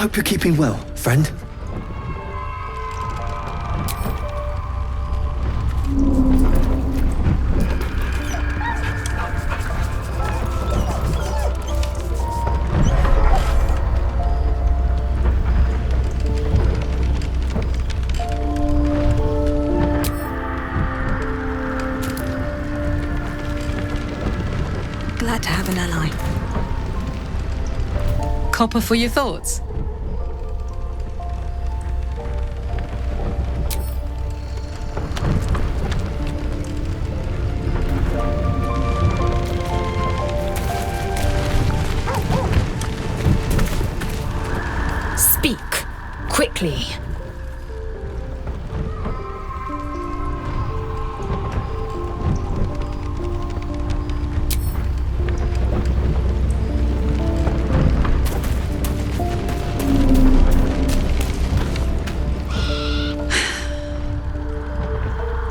Hope you're keeping well, friend. Glad to have an ally. Copper for your thoughts? Speak, quickly.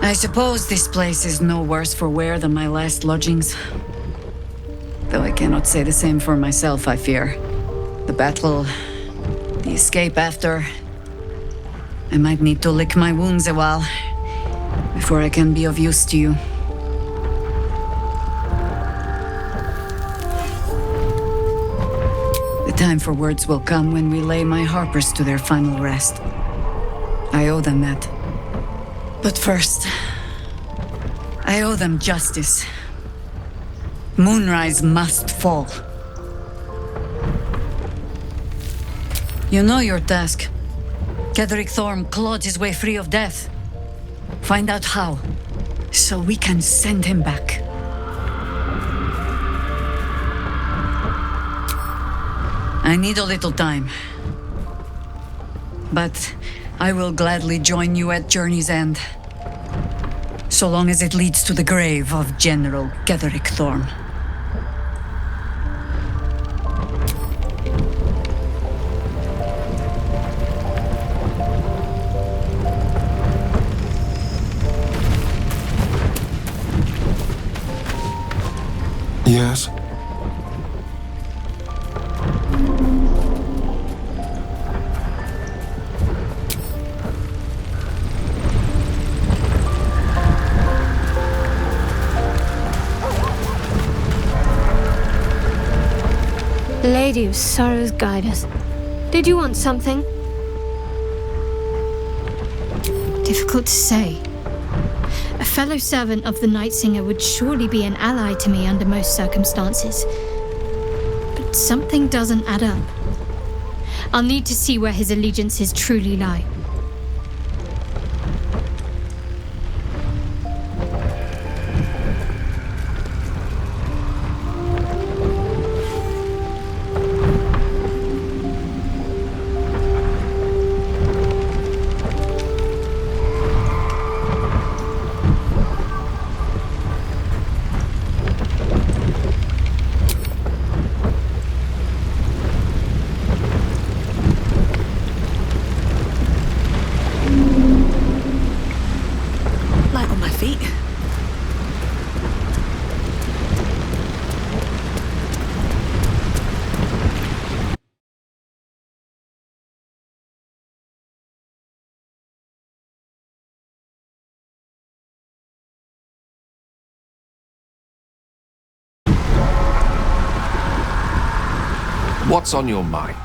I suppose this place is no worse for wear than my last lodgings. Though I cannot say the same for myself, I fear. The battle, the escape after... I might need to lick my wounds a while before I can be of use to you. The time for words will come when we lay my harpers to their final rest. I owe them that. But first, I owe them justice. Moonrise must fall. You know your task. Ketheric Thorm clawed his way free of death. Find out how, so we can send him back. I need a little time. But I will gladly join you at Journey's End. So long as it leads to the grave of General Ketheric Thorm. Yes? Lady of Sorrows, guide us. Did you want something? Difficult to say. A fellow servant of the Night Singer would surely be an ally to me under most circumstances. But something doesn't add up. I'll need to see where his allegiances truly lie. What's on your mind?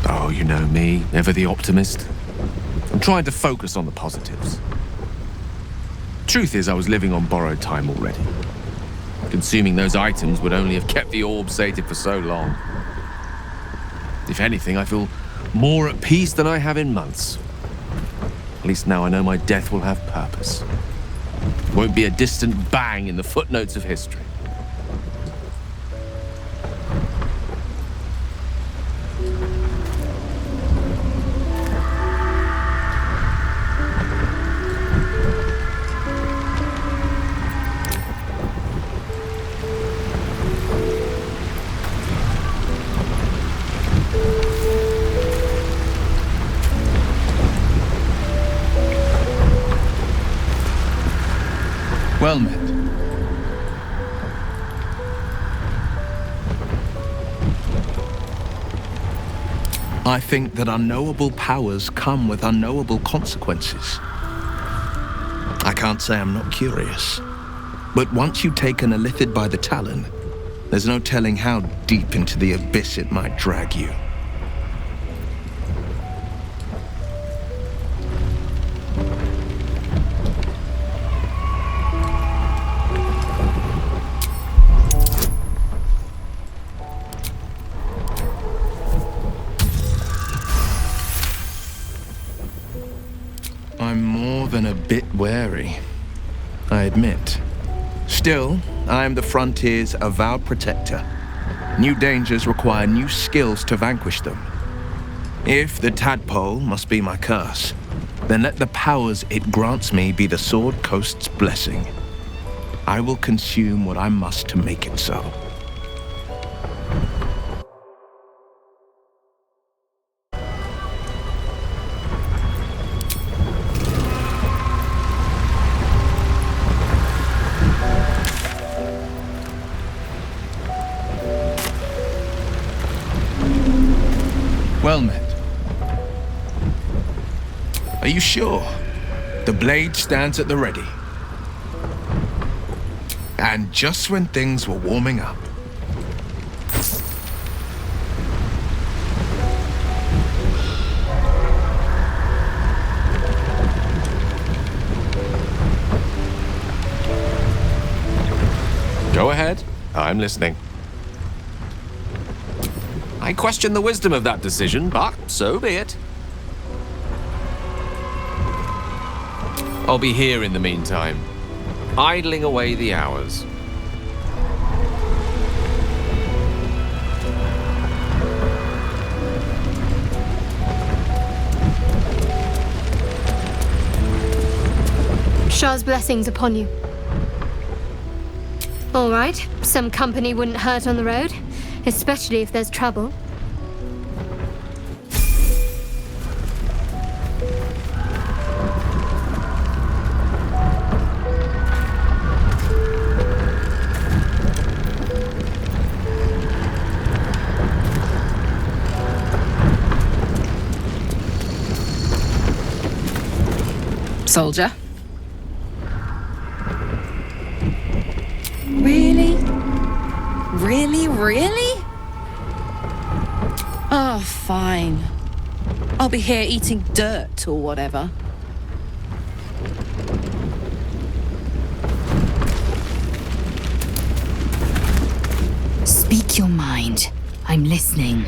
Oh, you know me, ever the optimist. I'm trying to focus on the positives. Truth is, I was living on borrowed time already. Consuming those items would only have kept the orb sated for so long. If anything, I feel more at peace than I have in months. At least now I know my death will have purpose. It won't be a distant bang in the footnotes of history. I think that unknowable powers come with unknowable consequences. I can't say I'm not curious, but once you take an illithid by the talon, there's no telling how deep into the abyss it might drag you. I'm more than a bit wary, I admit. Still, I am the frontier's avowed protector. New dangers require new skills to vanquish them. If the tadpole must be my curse, then let the powers it grants me be the Sword Coast's blessing. I will consume what I must to make it so. Well met. Are you sure? The blade stands at the ready. And just when things were warming up. Go ahead. I'm listening. I question the wisdom of that decision, but so be it. I'll be here in the meantime, idling away the hours. Shah's blessings upon you. All right, some company wouldn't hurt on the road, especially if there's trouble. Soldier? Really? Really? Oh, fine. I'll be here eating dirt or whatever. Speak your mind. I'm listening.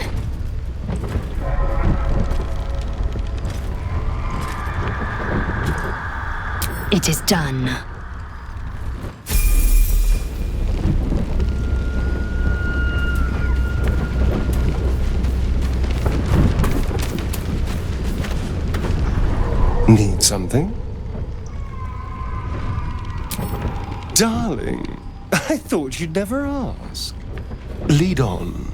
It is done. Need something? Darling, I thought you'd never ask. Lead on.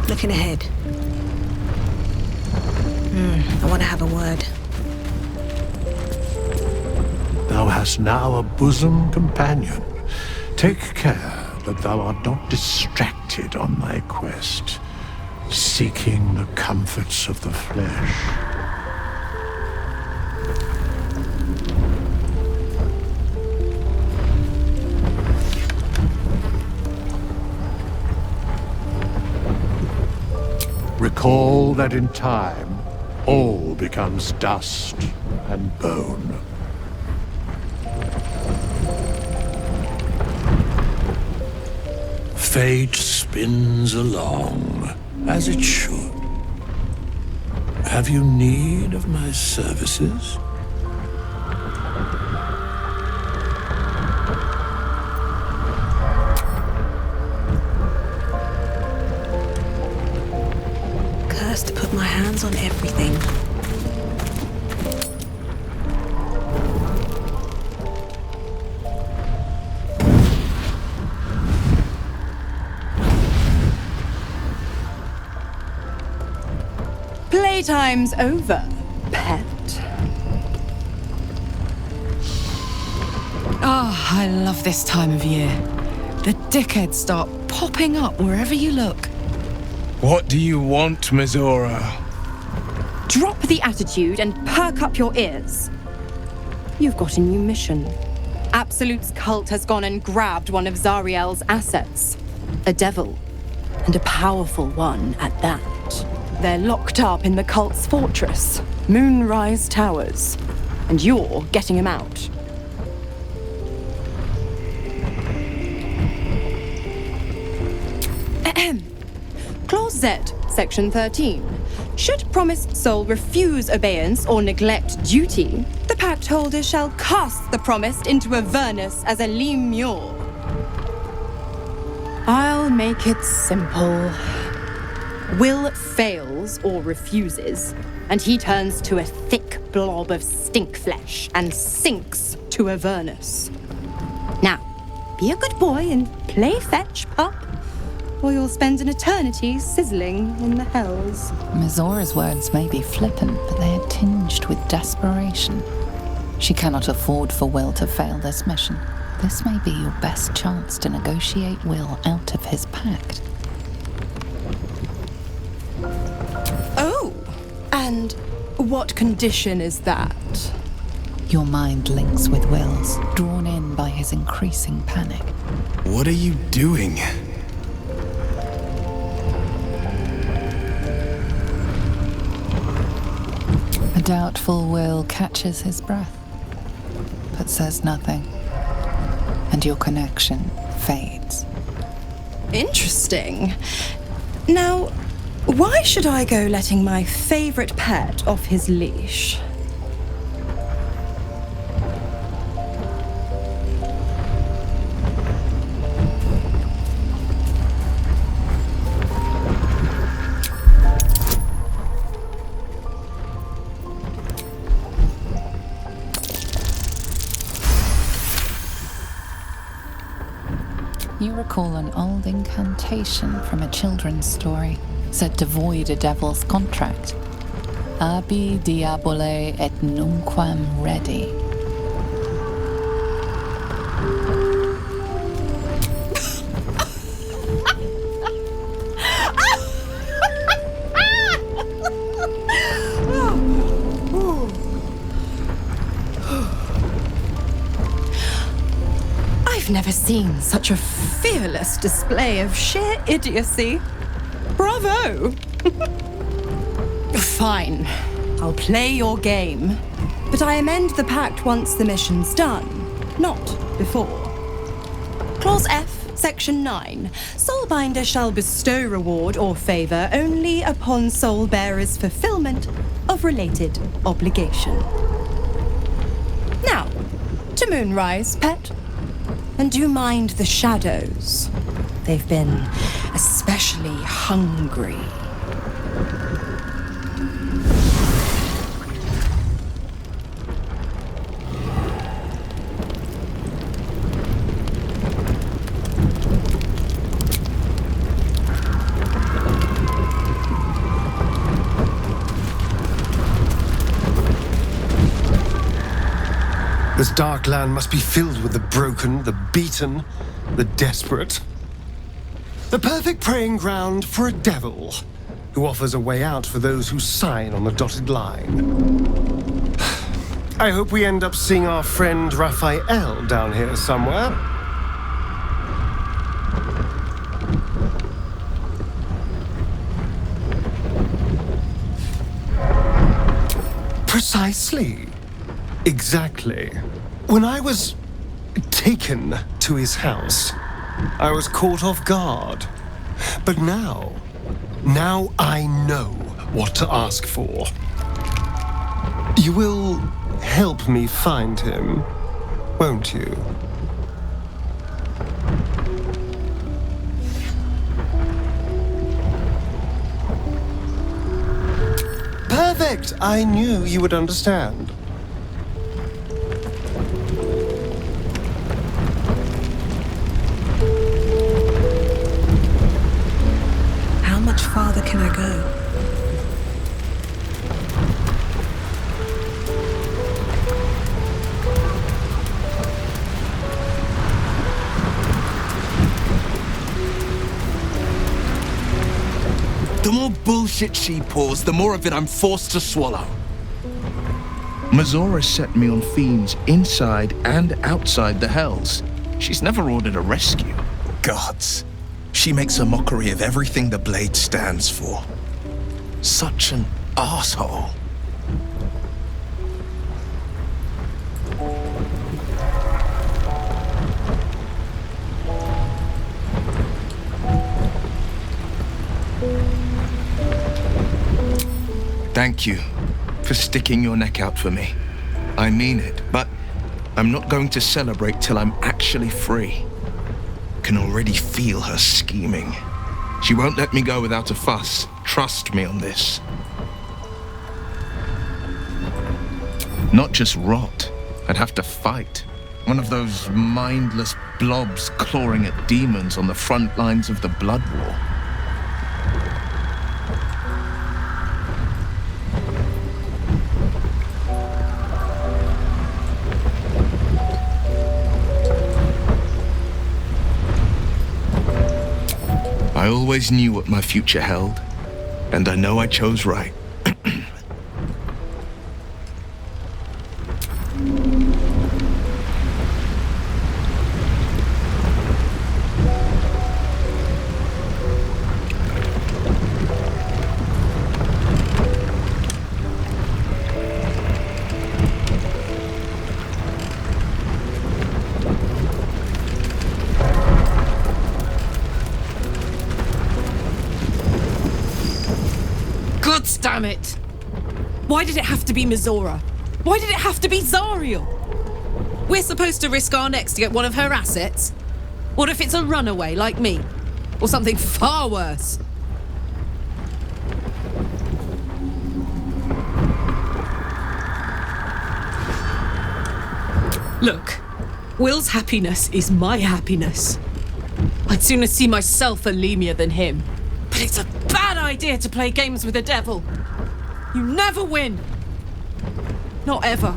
Looking ahead. I want to have a word. Thou hast now a bosom companion. Take care that thou art not distracted on thy quest, seeking the comforts of the flesh. Recall that in time, all becomes dust and bone. Fate spins along, as it should. Have you need of my services? To put my hands on everything. Playtime's over, pet. Oh, I love this time of year. The dickheads start popping up wherever you look. What do you want, Mizora? Drop the attitude and perk up your ears. You've got a new mission. Absolute's cult has gone and grabbed one of Zariel's assets. A devil, and a powerful one at that. They're locked up in the cult's fortress, Moonrise Towers. And you're getting him out. Ahem. Clause Z, Section 13. Should promised soul refuse obeyance or neglect duty, the pact holder shall cast the promised into Avernus as a lemure. I'll make it simple. Will fails or refuses, and he turns to a thick blob of stink flesh and sinks to Avernus. Now, be a good boy and play fetch, pup, or you'll spend an eternity sizzling in the hells. Mizora's words may be flippant, but they are tinged with desperation. She cannot afford for Will to fail this mission. This may be your best chance to negotiate Will out of his pact. Oh, and what condition is that? Your mind links with Will's, drawn in by his increasing panic. What are you doing? A doubtful Will catches his breath, but says nothing, and your connection fades. Interesting. Now, why should I go letting my favorite pet off his leash? You recall an old incantation from a children's story, said to void a devil's contract. Abi diabole et nunquam redi. I've never seen such a fearless display of sheer idiocy. Bravo! Fine. I'll play your game. But I amend the pact once the mission's done, not before. Clause F, Section 9. Soulbinder shall bestow reward or favor only upon soul bearer's fulfillment of related obligation. Now, to Moonrise, pet. And do mind the shadows. They've been especially hungry. This dark land must be filled with the broken, the beaten, the desperate. The perfect preying ground for a devil who offers a way out for those who sign on the dotted line. I hope we end up seeing our friend Raphael down here somewhere. Precisely. Exactly. When I was taken to his house, I was caught off guard. But now I know what to ask for. You will help me find him, won't you? Perfect! I knew you would understand. How much farther can I go? The more bullshit she pours, the more of it I'm forced to swallow. Mizora set me on fiends inside and outside the Hells. She's never ordered a rescue. Gods. She makes a mockery of everything the Blade stands for. Such an asshole. Thank you for sticking your neck out for me. I mean it, but I'm not going to celebrate till I'm actually free. Can already feel her scheming. She won't let me go without a fuss. Trust me on this. Not just rot. I'd have to fight. One of those mindless blobs clawing at demons on the front lines of the Blood War. I always knew what my future held, and I know I chose right. Damn it! Why did it have to be Mizora? Why did it have to be Zariel? We're supposed to risk our necks to get one of her assets? What if it's a runaway like me? Or something far worse? Look, Will's happiness is my happiness. I'd sooner see myself a Lemur than him. But it's a bad idea to play games with the devil. You never win. Not ever.